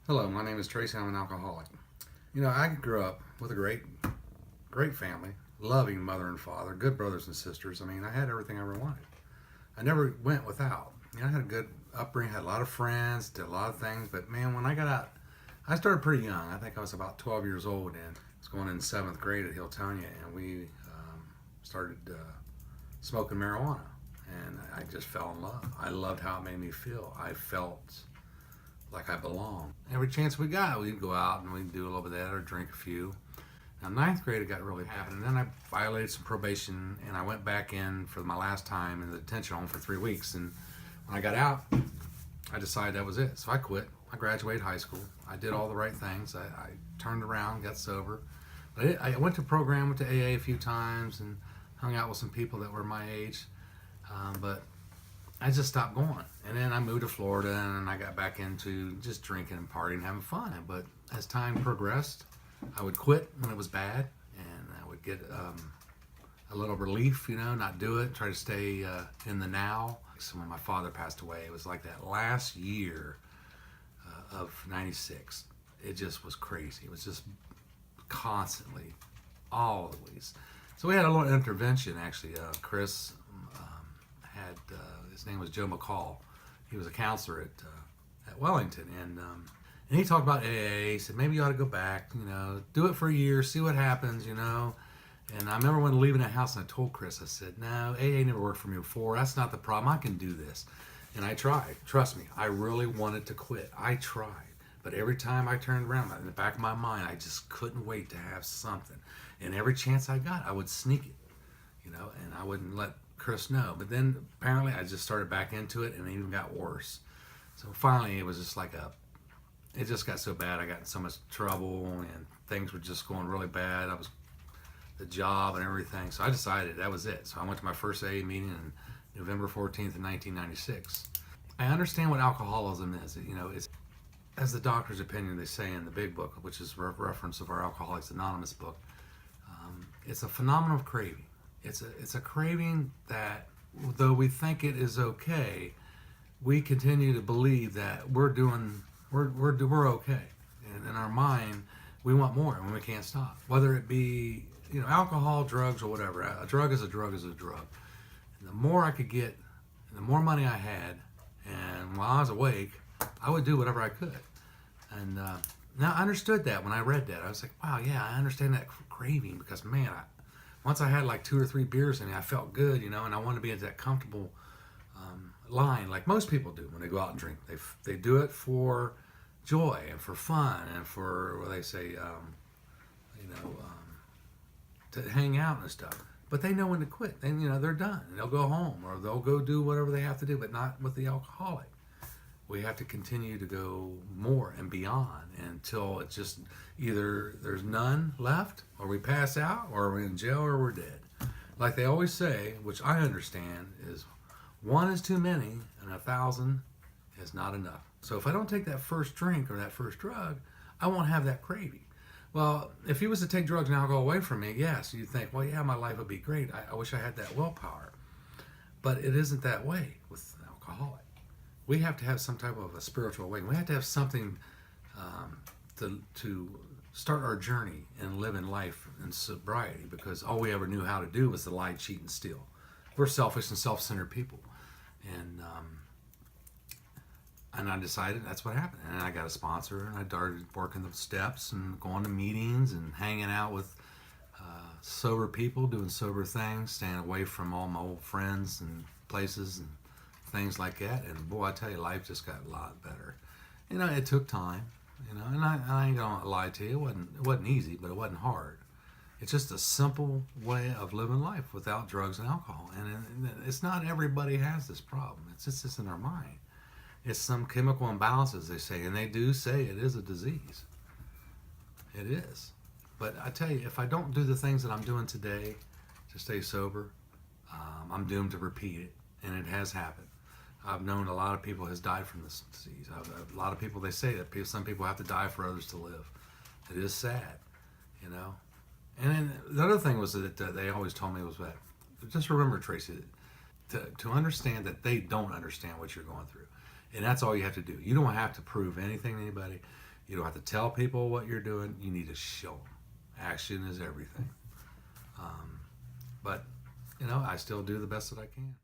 Hello, my name is Tracy. I'm an alcoholic. I grew up with a great family, loving mother and father, good brothers and sisters. I mean, I had everything I ever wanted. I never went without. I had a good upbringing, had a lot of friends, did a lot of things. But man, when I got out, I started pretty young. I think I was about 12 years old, and I was going in seventh grade at Hilltonia, and we started smoking marijuana, and I just fell in love. I loved how it made me feel. I felt like I belong. Every chance we got, we'd go out and we'd do a little bit of that or drink a few. Now, ninth grade, it got really bad. And then I violated some probation and I went back in for my last time in the detention home for 3 weeks. And when I got out, I decided that was it. So I quit. I graduated high school. I did all the right things. I turned around, got sober. But I went to program, went to AA a few times and hung out with some people that were my age. But I just stopped going. And then I moved to Florida and I got back into just drinking and partying and having fun. But as time progressed, I would quit when it was bad and I would get a little relief, not do it, try to stay in the now. So when my father passed away, it was like that last year of 96. It just was crazy. It was just constantly, always. So we had a little intervention actually. Chris had his name was Joe McCall. He was a counselor at Wellington, and he talked about AA. He said maybe you ought to go back, do it for a year, see what happens, And I remember when leaving that house, and I told Chris, I said, no, AA never worked for me before. That's not the problem. I can do this, and I tried. Trust me, I really wanted to quit. I tried, but every time I turned around, in the back of my mind, I just couldn't wait to have something, and every chance I got, I would sneak it, and I wouldn't let Chris know. But then apparently I just started back into it and it even got worse. So finally it was just it just got so bad. I got in so much trouble and things were just going really bad. I was the job and everything. So I decided that was it. So I went to my first AA meeting on November 14th, 1996. I understand what alcoholism is. It's as the doctor's opinion, they say in the big book, which is reference of our Alcoholics Anonymous book. It's a phenomenon of craving. It's a craving that, though we think it is okay, we continue to believe that we're okay, and in our mind we want more, and we can't stop. Whether it be alcohol, drugs, or whatever. A drug is a drug is a drug. And the more I could get, and the more money I had, and while I was awake, I would do whatever I could. And now I understood that when I read that. I was like, wow, yeah, I understand that craving because man, once I had like 2 or 3 beers in me, I felt good, and I wanted to be in that comfortable line like most people do when they go out and drink. They do it for joy and for fun and for what they say, to hang out and stuff. But they know when to quit. Then they're done and they'll go home or they'll go do whatever they have to do, but not with the alcoholic. We have to continue to go more and beyond until it's just either there's none left, or we pass out, or we're in jail, or we're dead. Like they always say, which I understand, is one is too many and 1,000 is not enough. So if I don't take that first drink or that first drug, I won't have that craving. Well, if he was to take drugs and alcohol away from me, yes, you'd think, well, yeah, my life would be great. I wish I had that willpower. But it isn't that way with an alcoholic. We have to have some type of a spiritual awakening. We have to have something to start our journey and live in life in sobriety, because all we ever knew how to do was to lie, cheat, and steal. We're selfish and self-centered people. And I decided that's what happened. And I got a sponsor, and I started working the steps and going to meetings and hanging out with sober people, doing sober things, staying away from all my old friends and places and things like that. And boy, I tell you, life just got a lot better. It took time, and I ain't gonna lie to you, it wasn't easy, but it wasn't hard. It's just a simple way of living life without drugs and alcohol. And it's not everybody has this problem. It's just in our mind. It's some chemical imbalances, they say, and they do say it is a disease. It is. But I tell you, if I don't do the things that I'm doing today to stay sober, I'm doomed to repeat it, and it has happened. I've known a lot of people has died from this disease. A lot of people, they say that some people have to die for others to live. It is sad, And then the other thing was that they always told me was that, just remember, Tracy, to understand that they don't understand what you're going through. And that's all you have to do. You don't have to prove anything to anybody. You don't have to tell people what you're doing. You need to show them. Action is everything. But, I still do the best that I can.